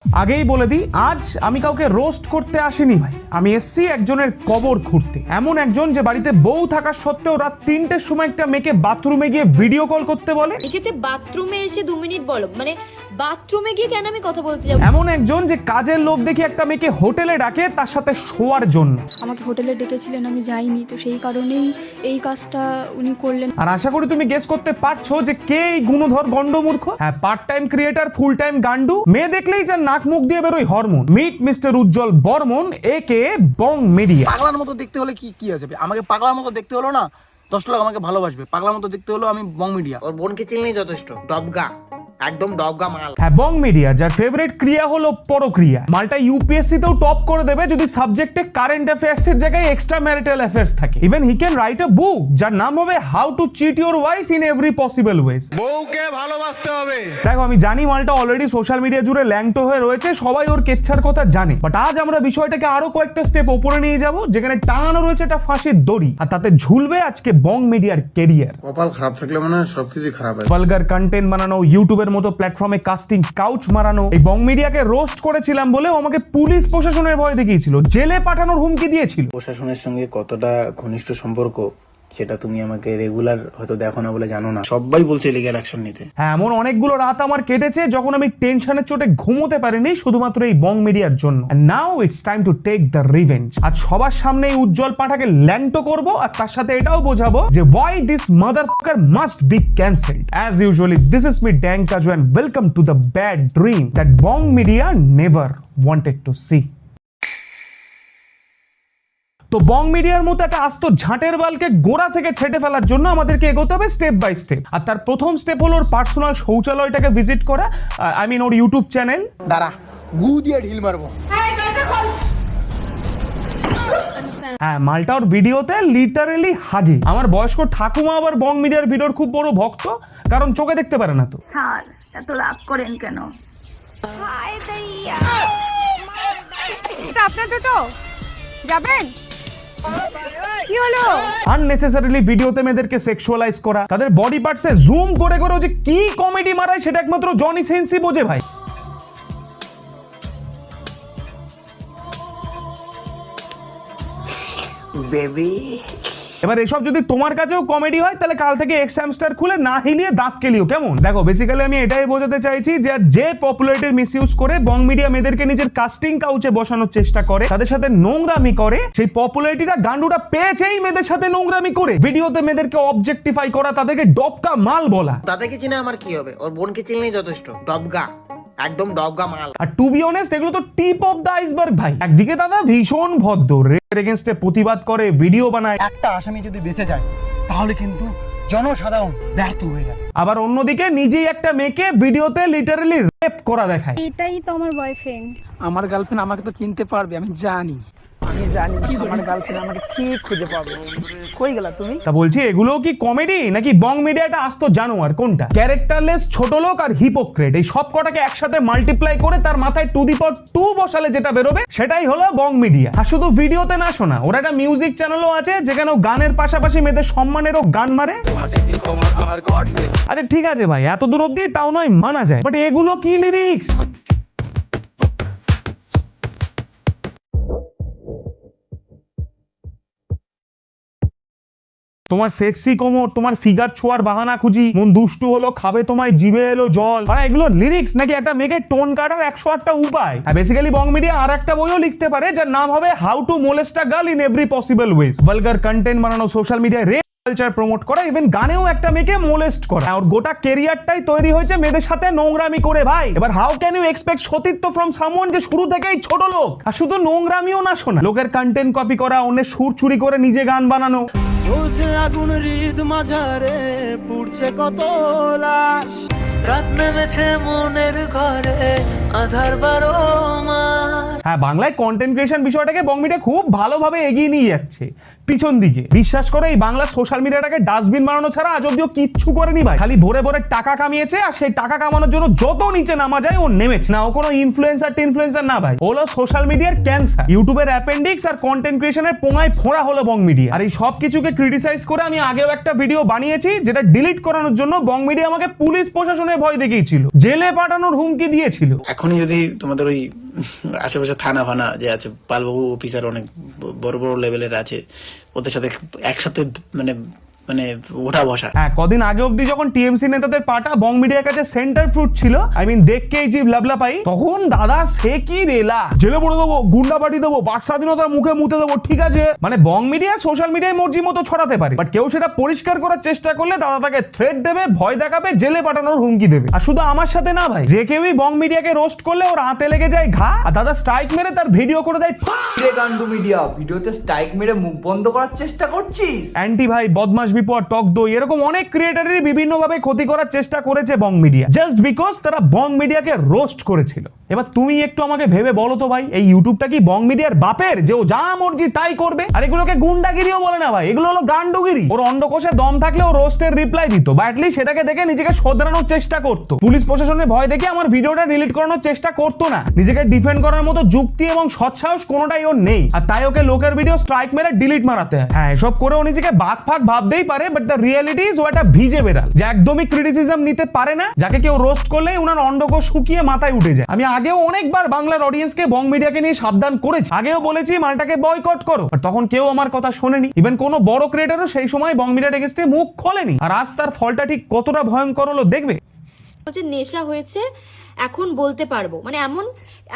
আগেই বলে দিই, আজ আমি কাউকে রোস্ট করতে আসিনি ভাই, আমি এসছি একজনের কবর খুঁড়তে। এমন একজন যে বাড়িতে বউ থাকার সত্ত্বেও রাত 3টের সময় একটা মেয়েকে বাথরুমে গিয়ে ভিডিও কল করতে বলে। লিখেছে বাথরুমে এসে 2 মিনিট বলো, মানে বাথরুমে গিয়ে কেন আমি কথা বলতে যাব? এমন একজন যে কাজের লোভ দেখে একটা মেয়েকে হোটেলে ডাকে তার সাথে শোয়ার জন্য। আমাকে হোটেলে ডেকেছিলেন, আমি যাইনি, তো সেই কারণেই এই কাজটা উনি করলেন। আর আশা করি তুমি গেস করতে পারছো যে কে এই গুণধর গন্ডমূর্খ। হ্যাঁ, part time creator, full time গান্ডু। মেয়ে দেখলেই যার নাক মুখ দিয়ে বেরোয় hormone. Meet mister Ujjwal Barman, একে বং মিডিয়া। পাগলার মতো দেখতে হলে কি আছে? আমাকে পাগলার মতো দেখতে হলো না, 10 লোক আমাকে ভালোবাসবে। পাগলার মতো দেখতে হলো আমি বং মিডিয়া। ওর বোনকে চিনলেই যথেষ্ট। ডবগা, একদম ডবগা মাল। হ্যাঁ, বং মিডিয়া, যার ফেভারিট ক্রিয়া হলো পরক্রিয়া। মালটা ইউপিএসসি তেও টপ করে দেবে যদি সাবজেক্টে কারেন্ট অ্যাফেয়ার্স এর জায়গায় এক্সট্রা ম্যারিটাল অ্যাফেয়ার্স থাকে। Even he can write a book যার নাম হবে how to cheat your wife in every possible ways. বউকে ভালোবাসতে হবে। দেখো, আমি জানি মালটা অলরেডি সোশ্যাল মিডিয়া জুড়ে ল্যাংটো হয়ে রয়েছে, সবাই ওর কেচ্ছার কথা জানে, বাট আজ আমরা বিষয়টাকে আরো কয়েকটা স্টেপ উপরে নিয়ে যাব, যেখানে টাঙানো রয়েছে একটা ফাঁসির দড়ি, আর তাতে ঝুলবে আজকে বং মিডিয়ার কেরিয়ার। কপাল খারাপ থাকলে মানে সবকিছু খারাপ হয়। ভালগার কন্টেন্ট বানানো, ইউটিউবের মতো প্ল্যাটফর্মে কাস্টিং কাউচ মারানো, এই বং মিডিয়াকে রোস্ট করেছিলাম বলে আমাকে পুলিশ প্রশাসনের ভয় দেখিয়েছিল, জেলে পাঠানোর হুমকি দিয়েছিল। প্রশাসনের সঙ্গে কতটা ঘনিষ্ঠ সম্পর্ক সেটা তুমি আমাকে রেগুলার হয়তো দেখো না বলে জানো না। সবাই বলছে লিগ্যাল অ্যাকশন নিতে। হ্যাঁ, এমন অনেকগুলো রাত আমার কেটেছে যখন আমি টেনশনের চোটে ঘুমোতে পারিনি শুধুমাত্র এই বং মিডিয়ার জন্য। Now it's time to take the revenge. আজ সবার সামনে এই উজ্জ্বল পাঠাকে ল্যাংটো করব, আর তার সাথে এটাও বোঝাবো যে why this motherfucker must be cancelled. As usually, this is me Dan Kaju and welcome to the bad dream that Bong Media never wanted to see. তো বং মিডিয়ার মতো একটা আস্ত ঝাঁটের বালকে গোড়া থেকে ছেটে ফেলার জন্য আমাদেরকে এগোতে হবে স্টেপ বাই স্টেপ। আর তার প্রথম স্টেপ হলো ওর পার্সোনাল শৌচালয়টাকে ভিজিট করা, আই মিন ওর ইউটিউব চ্যানেল। দাঁড়া, গু দিয়ে ঢিল মারবো। হ্যাঁ, মালটা ওর ভিডিওতে লিটারেলি হাগে। আমার বয়স্ক ঠাকুমা আবার বং মিডিয়ার ভিডিওর খুব বড় ভক্ত, কারণ চোখে দেখতে পারে না তো। স্যার, এত রাগ করেন কেন? আপনাদের তো যাবেন, কি হলো? আননেসেসারিলি ভিডিওতে মেয়েদেরকে সেক্সুয়ালাইজ করা, তাদের বডি পার্টসে জুম করে করে যে কি কমেডি মারায় সেটা একমাত্র জনি সেন্সি বোঝে ভাই। বেবি, এবার এসব যদি তোমার কাছেও কমেডি হয় তাহলে কাল থেকে এক্স হ্যামস্টার খুলে না হিলিয়ে দাঁত কেলিও, কেমন? দেখো, বেসিক্যালি আমি এটাই বোঝাতে চাইছি যে পপুলারিটির মিসইউজ করে বং মিডিয়া মেয়েদেরকে নিজের কাস্টিং কাউচে বসানোর চেষ্টা করে, তাদের সাথে নোংরামি করে, সেই পপুলারিটিটা গান্ডুটা পেয়েছেই মেয়েদের সাথে নোংরামি করে ভিডিওতে মেয়েদেরকে অবজেক্টিফাই করা, তাদেরকে ডবকা মাল বলা। তাদেরকে চিনে আমার কি হবে? ওর বোনকে চিনলেই যথেষ্ট। ডবগা, একদম ডবগা মাল। আর টু বি অনেস্ট, এগুলো তো টিপ অফ দ্য আইসবার্গ ভাই। একদিকে দাদা ভীষণ ভদ্র, রেপের এগেইনস্টে প্রতিবাদ করে, ভিডিও বানায়, একটা আসামি যদি বেঁচে যায় তাহলে কিন্তু জনসাধারণ ব্যর্থ হয়ে যাবে। আবার অন্যদিকে নিজেই একটা মেয়েকে ভিডিওতে লিটারালি রেপ করা দেখায়। এটাই তো আমার বয়ফ্রেন্ড। আমার গার্লফ্রেন্ড আমাকে তো চিনতে পারবে, আমি জানি আমার গার্লফ্রেন্ড আমাকে ঠিক খুঁজে পাবে। কই গেলা তুমি? তা বলছি, এগুলো কি কমেডি নাকি বং মিডিয়াটা আস্ত জানোয়ার? কোনটা? ক্যারেক্টারলেস ছোট লোক আর হিপোক্রেট, এই সব কটাকে একসাথে মাল্টিপ্লাই করে তার মাথায় 2 বসালে যেটা বেরোবে সেটাই হলো বং মিডিয়া। আর শুধু ভিডিওতে না শোনা, ওরা একটা মিউজিক চ্যানেলও আছে যেখানে গানের পাশাপাশি মেয়েদের সম্মানেরও গান মারে। আচ্ছা ঠিক আছে ভাই, এত দূর অব্দি তাও নয় মানা যায়, বাট এগুলো কি লিরিক্স! তোমার সেক্সি কোমর, তোমার ফিগার ছোঁয়ার বাহানা খুঁজি, মন দুষ্টু হলো, খাবে তোমায়, জিভে এলো জল। আর এগুলো লিরিক্স নাকি একটা মেয়েকে টোন কাটার 108টা উপায়? আর বেসিক্যালি বং মিডিয়া আর একটা বইও লিখতে পারে যার নাম হবে how to molest a girl in every possible ways. Vulgar content বানানো, সোশ্যাল মিডিয়ায় রেপ কালচার প্রমোট করা, ইভেন গানেও একটা মেয়েকে মোলেস্ট করা। আর গোটা ক্যারিয়ারটাই তৈরি হয়েছে মেয়েদের সাথে নোংরামি করে ভাই। এবার হাউ ক্যান ইউ এক্সপেক্ট সতীত্ব ফ্রম সামওয়ান যে শুরু থেকেই ছোট লোক? আর শুধু নোংরামিও না শোনা, লোকের কন্টেন্ট কপি করা, অন্যের সুর চুরি করে নিজে গান বানানো। চলছে আগুন হৃদ মাঝারে, পুড়ছে কত লাশ, রাত নেমেছে মনের ঘরে, আধার 12 মাস। হ্যাঁ, বাংলায় কন্টেন্ট ক্রিয়েশন বিষয়টাকে বং মিডিয়া খুব ভালোভাবে এগিয়ে নিয়ে যাচ্ছে পিছন দিকে। বিশ্বাস করে এই বাংলা সোশ্যাল মিডিয়াটাকে ডাস্টবিন বানানো ছাড়া আজ অব্দিও কিচ্ছু করেনি ভাই। খালি ভরে ভরে টাকা কামিয়েছে, আর সেই টাকা কামানোর জন্য যত নিচে নামা যায় ও নেমেছে। না ও কোনো ইনফ্লুয়েন্সার না ভাই, হলো সোশ্যাল মিডিয়ার ক্যান্সার, ইউটিউবের অ্যাপেন্ডিক্স আর কন্টেন্ট ক্রিয়েশনের পোঙায় ফোড়া হলো বং মিডিয়া। আর এই সব কিছুকে ক্রিটিসাইজ করে আমি আগেও একটা ভিডিও বানিয়েছি, যেটা ডিলিট করানোর জন্য বং মিডিয়া আমাকে পুলিশ প্রশাসনের ভয় দেখিয়েছিল, জেলে পাঠানোর হুমকি দিয়েছিল। এখনই যদি তোমাদের ওই আশেপাশে থানা ফানা যে আছে, পালবাবু অফিসার অনেক বড় বড় লেভেলের আছে, ওদের সাথে একসাথে মানে মানে ওঠা বসা। হ্যাঁ, কদিন আগে অব্দি যখন টিএমসি নেতাদের পাটা বং মিডিয়ার কাছে সেন্টার ফ্রুট ছিল, আই মিন দেখকেই জিভ লাবলা পাই, তখন দাদা সে কি রেলা, জেলে পড়ে দেবো, গুন্ডা পাটি দেবো, বাক স্বাধীনতার মুখে মুতে দেবো, ঠিক আছে। মানে বং মিডিয়া সোশ্যাল মিডিয়ায় মর্জি মতো ছড়াতে পারে, বাট কেউ সেটা পরিষ্কার করার চেষ্টা করলে দাদা তাকে থ্রেট দেবে, ভয় দেখাবে, জেলে পাঠানোর হুমকি দেবে। আর শুধু আমার সাথে না ভাই, যে কেউই বং মিডিয়াকে রোস্ট করলে ওর হাতে লেগে যায় ঘা, আর দাদা স্ট্রাইক মেরে তার ভিডিও করে দেয়। গান্ডু মিডিয়া ভিডিওতে স্ট্রাইক মেরে মুখ বন্ধ করার চেষ্টা করছিস? অ্যান্টি ভাই, বদমাশ বিপদ, টক দই, এরকম অনেক ক্রিয়েটারেরই বিভিন্নভাবে ক্ষতি করার চেষ্টা করেছে বং মিডিয়া, জাস্ট বিকজ তারা বং মিডিয়াকে রোস্ট করেছিল। এবার তুমি একটু আমাকে ভেবে বলো তো ভাই, এই ইউটিউবটা কি বং মিডিয়ার বাপের, যে ও যা মর্জি তাই করবে? আর এগুলোকে গুন্ডাগিরিও বলে না ভাই, এগুলো হলো গান্ডুগিরি। ওর অন্ডকোষে দম থাকলে ও রোস্টের রিপ্লাই দিত, বা অ্যাটলিস্ট সেটাকে দেখে নিজেকে শোধরানোর চেষ্টা করতো। পুলিশ প্রশাসনের ভয় দেখে আমার ভিডিওটা ডিলিট করানোর চেষ্টা করতো না, নিজেকে ডিফেন্ড করার মতো যুক্তি এবং সৎসাহস কোনোটাই ওর নেই, আর তাই ওকে লোকের ভিডিও স্ট্রাইক মেরে ডিলিট মারাতে হয়। হ্যাঁ, এসব করে ও নিজেকে বাঘ ফাঁক ভাবতেই পারে, বাট দ্য রিয়েলিটি ইজ ও একটা ভিজে বেড়াল, যে একদমই ক্রিটিসিজম নিতে পারে না, যাকে কেউ রোস্ট করলেই উনার অন্ডকোষ শুকিয়ে মাথায় উঠে যায়। আমি আগেও অনেকবার বাংলার অডিয়েন্সকে বং মিডিয়াকে নিয়ে সাবধান করেছি, আগেও বলেছি মালটাকে বয়কট করো, আর তখন কেউ আমার কথা শোনেনি। ইভেন কোনো বড় ক্রিয়েটারও সেই সময় বং মিডিয়ার এগেইনস্টে মুখ খোলেনি। আর আজ তার ফলটা ঠিক কতটা ভয়ঙ্কর হলো দেখবে। হচ্ছে নেশা হয়েছে এখন বলতে পারবো, মানে এমন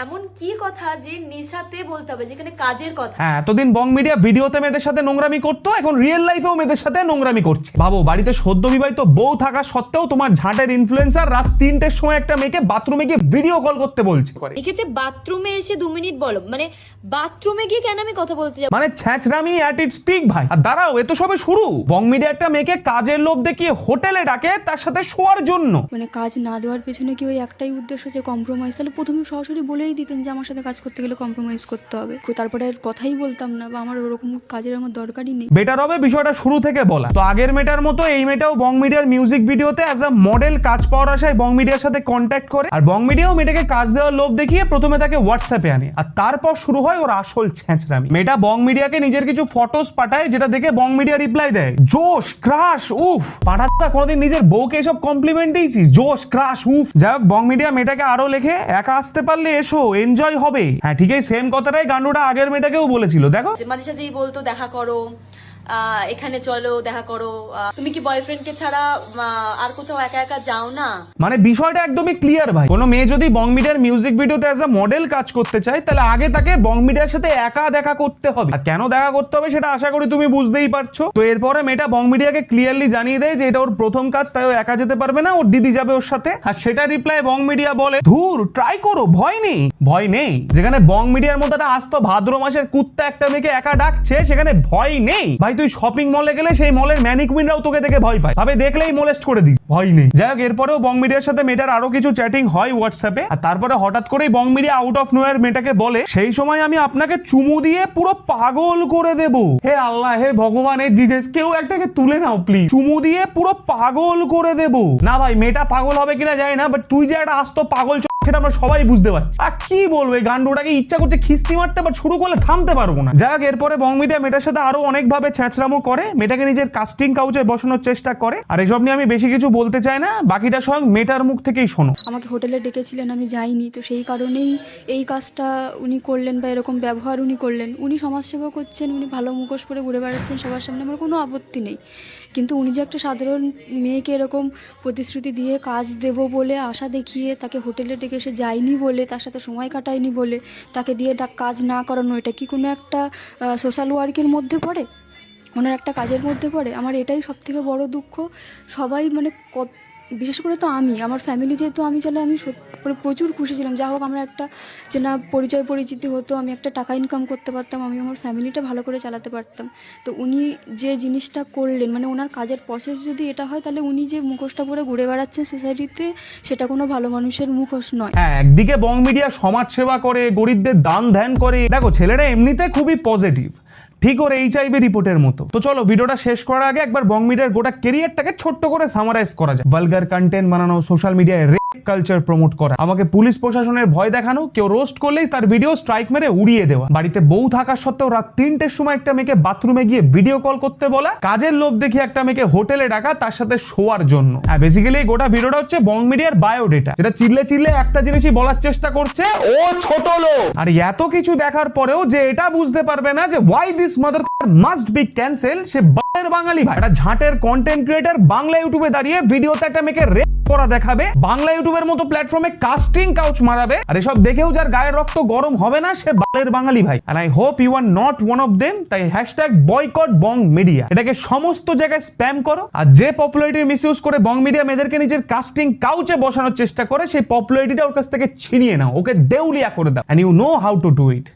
এমন কি কথা যে নেশাতে বলতে হবে, যেখানে কাজের কথা। হ্যাঁ, এতদিন বং মিডিয়া ভিডিওতে মেয়েদের সাথে নোংরামি করতো, এখন রিয়েল লাইফেও মেয়েদের সাথে নোংরামি করছে। ভাবো, বাড়িতে সদ্য বিবাহিত বউ থাকা সত্ত্বেও তোমার ঝাঁটের ইনফ্লুয়েন্সার রাত 3টের সময় একটা মেয়েকে বাথরুমে গিয়ে ভিডিও কল করতে বলছে। লিখেছে বাথরুমে এসে 2 মিনিট বলো, মানে বাথরুমে গিয়ে কেন আমি কথা বলতে যাব? মানে ছ্যাঁচড়ামি অ্যাট ইটস পিক ভাই। আর দাঁড়াও, এ তো সবে শুরু। বং মিডিয়া একটা মেয়েকে কাজের লোভ দেখিয়ে হোটেলে ডাকে তার সাথে শোয়ার জন্য। মানে কাজ না দেওয়ার পেছনে কি ওই একটাই উদ্দেশ্য যে কম্প্রোমাইজ? তাহলে প্রথমে সরাসরি বলেই দিতেন যে আমার সাথে কাজ করতে গেলে কম্প্রোমাইজ করতে হবে, তারপরে আর কথাই বলতাম না, বা আমার ওরকম কাজের আমার দরকারই নেই। বেটার হবে বিষয়টা শুরু থেকে বলা। তো আগের মেয়েটার মতো এই মেয়েটাও বং মিডিয়ার মিউজিক ভিডিওতে অ্যাজ আ মডেল কাজ পাওয়ার আশায় বং মিডিয়ার সাথে কন্ট্যাক্ট করে, আর বং মিডিয়াও মেয়েটাকে কাজ দেওয়ার লোভ দেখিয়ে প্রথমে তাকে হোয়াটসঅ্যাপে আনে, আর তারপর শুরু হয় ওর আসল ছ্যাঁচড়ামি। মেয়েটা বং মিডিয়াকে নিজের কিছু ফটোস পাঠায়, যেটা দেখে বং মিডিয়া রিপ্লাই দেয়, জোশ, ক্রাশ, উফ। পাঠাতা কোনোদিন নিজের বউকে এসব কমপ্লিমেন্ট দিয়েছিস? জোশ, ক্রাশ, উফ। যাই হোক, বং মিডিয়া মেয়েটাকে আরো লেখে, একা আসতে পারলে এসো, এনজয় হবে। হ্যাঁ, ঠিক এই সেম কথাটাই গান্ডুটা আগের মেয়েটাকেও বলেছিল। দেখো, মাঝে সাঝেই বলতো দেখা করো, এখানে চলো দেখা করো, তুমি কি বয়ফ্রেন্ডকে ছাড়া আর কোথাও একা একা যাও না? মানে বিষয়টা একদমই ক্লিয়ার ভাই। কোনো মেয়ে যদি বং মিডিয়ার মিউজিক ভিডিওতে অ্যাজ আ মডেল কাজ করতে চায়, তাহলে আগে তাকে বং মিডিয়ার সাথে একা দেখা করতে হবে। আর কেন দেখা করতে হবে সেটা আশা করি তুমি বুঝতেই পারছো। তো এরপরে মেয়েটা বং মিডিয়াকে ক্লিয়ারলি জানিয়ে দেয় যে এটা ওর প্রথম কাজ, তাই ও একা যেতে পারবে না, ওর দিদি যাবে ওর সাথে। আর সেটা রিপ্লাই বং মিডিয়া বলে, ধুর, ট্রাই করো, ভয় নেই। ভয় নেই? যেখানে বং মিডিয়ার মতো একটা আস্ত ভাদ্র মাসের কুত্তা একটা মেয়েকে একা ডাকছে, সেখানে ভয় নেই ভাই। তুই শপিং মলে গেলে সেই মলের ম্যানিকুইনরাও তোকে দেখে ভয় পায়, ভাবে দেখলেই মোলেস্ট করে দিই, ভয় নেই। যাই হোক, এরপরেও বং মিডিয়ার সাথে মেয়েটার আরো কিছু চ্যাটিং হয় হোয়াটসঅ্যাপে, আর তারপরে হঠাৎ করেই বং মিডিয়া আউট অফ নোয়ার মেয়েটাকে বলে, সেই সময় আমি আপনাকে চুমু দিয়ে পুরো পাগল করে দেব। হে আল্লাহ, হে ভগবান, হে জিজাস, কেউ একটাকে তুলে নাও প্লিজ। চুমু দিয়ে পুরো পাগল করে দেব। না ভাই, মেয়েটা পাগল হবে কিনা জানি না, বাট তুই যে একটা আস্ত পাগল সেটা আমরা সবাই বুঝতে পারছি। আর কি বলবো, এই গান্ডুটাকে ইচ্ছা করছে খিস্তি মারতে, বাট শুরু করলে থামতে পারবো না। যাক, এরপরে বং মিডিয়া মেয়েটার সাথে আরো অনেকভাবে ছ্যাঁচড়ামো করে, মেয়েটাকে নিজের কাস্টিং কাউচে বসানোর চেষ্টা করে। আর এসব নিয়ে আমি বেশি কিছু বলতে চাই না, বাকিটা স্বয়ং মেয়েটার মুখ থেকেই শোনো। আমাকে হোটেলে ডেকেছিলেন, আমি যাইনি, তো সেই কারণেই এই কাজটা উনি করলেন, বা এরকম ব্যবহার উনি করলেন। উনি সমাজসেবা করছেন, উনি ভালো মুখোশ করে ঘুরে বেড়াচ্ছেন সবার সামনে, আমার কোনো আপত্তি নেই। কিন্তু উনি যে একটা সাধারণ মেয়েকে এরকম প্রতিশ্রুতি দিয়ে কাজ দেব বলে আশা দেখিয়ে তাকে হোটেলে ডেকে সে যায়নি বলে, তার সাথে সময় কাটায়নি বলে তাকে দিয়ে কাজ না করানো, এটা কি কোনো একটা সোশ্যাল ওয়ার্কের মধ্যে পড়ে? ওনার একটা কাজের মধ্যে পড়ে? আমার এটাই সব থেকে বড় দুঃখ। সবাই মানে বিশেষ করে তো আমি, আমার ফ্যামিলি যেহেতু, আমি চাইলে আমি প্রচুর খুশি ছিলাম, যা হোক আমরা একটা যে না পরিচয় পরিচিতি হতো, আমি একটা টাকা ইনকাম করতে পারতাম, আমি আমার ফ্যামিলিটা ভালো করে চালাতে পারতাম। তো উনি যে জিনিসটা করলেন, মানে ওনার কাজের প্রসেস যদি এটা হয়, তাহলে উনি যে মুখোশটা পরে ঘুরে বেড়াচ্ছেন সোসাইটিতে, সেটা কোনো ভালো মানুষের মুখোশ নয়। হ্যাঁ, একদিকে বং মিডিয়া সমাজ সেবা করে, গরিবদের দান ধ্যান করে, দেখো ছেলেরা এমনিতে খুবই পজিটিভ, ঠিক ওর HIV রিপোর্টের মতো। তো চলো ভিডিওটা শেষ করার আগে একবার বং মিডিয়ার গোটা কেরিয়ারটাকে ছোট্ট করে সামারাইজ করা যায়। ভালগার কন্টেন্ট বানানো, সোশ্যাল মিডিয়ায় রেপ কালচার প্রমোট করা, আমাকে পুলিশ প্রশাসনের ভয় দেখানো, কেউ রোস্ট করলেই তার ভিডিও স্ট্রাইক মেরে উড়িয়ে দেওয়া, বাড়িতে বউ থাকা সত্ত্বেও রাত 3টের সময় একটা মেয়েকে বাথরুমে গিয়ে ভিডিও কল করতে বলা, কাজের লোভ দেখিয়ে একটা মেয়েকে হোটেলে ডাকা তার সাথে শোয়ার জন্য। হ্যাঁ, বেসিক্যালি গোটা ভিডিওটা হচ্ছে বং মিডিয়ার বায়োডেটা, যেটা চিল্লে একটা জিনিসই বলার চেষ্টা করছে, ও ছোট লোক। আর এত কিছু দেখার পরেও যে এটা বুঝতে পারবে না যে why this mother must be cancel, সে বাঙালি ভাই, একটা ঝাঁটের কন্টেন্ট ক্রিয়েটর বাংলা ইউটিউবে দাঁড়িয়ে ভিডিওতে একটা মেয়েকে রেপ করা দেখাবে, বাংলা ইউটিউবের মতো প্ল্যাটফর্মে কাস্টিং কাউচ মারাবে, আর এসব দেখেও যার গায়ের রক্ত গরম হবে না, সে বাঙালি ভাই। and I hope you are not one of them. তাই #boycott bong media এটাকে সমস্ত জায়গায় স্প্যাম করো, আর যে পপুলারিটির মিসইউজ করে বং মিডিয়া মেয়েদেরকে নিজের কাস্টিং কাউচে বসানোর চেষ্টা করে, সেই পপুলারিটিটা ওর কাছ থেকে ছিনিয়ে নাও, ওকে দেউলিয়া করে দাও, and you know how to do it.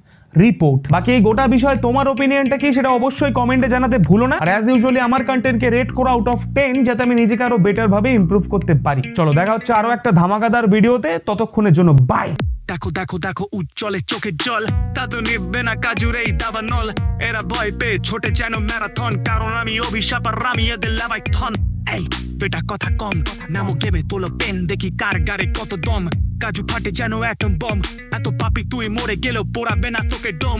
Report. বাকি এই গোটা বিষয় তোমার ওপিনিয়নটা কি সেটা অবশ্যই কমেন্টে জানাতে ভুলো না। আর অ্যাজ ইউজুয়ালি আমার কন্টেন্টকে রেট করো আউট অফ 10, যাতে আমি নিজেকে আরো বেটার ভাবে ইমপ্রুভ করতে পারি। চলো দেখা হচ্ছে আরো একটা ধামাকাদার ভিডিওতে, ততক্ষণের জন্য বাই। দেখো দেখো দেখো উজ্জ্বলে চোখের জল, তা তো নিবে না কাজুরেই দাবানল, এরা ভয় পেয়ে ছোটে যেন ম্যারাথন, কারণ আমি অভিশাপ আর আমি এদের লাভাই থন। এই বেটা কথা কম, নামো গেমে তোলো পেন, দেখি কার গারে কত দম, কাজু ফাটে যেন অ্যাটম বম, এত পাপি তুই মরে গেলেও পোড়াবে না তোকে ডোম।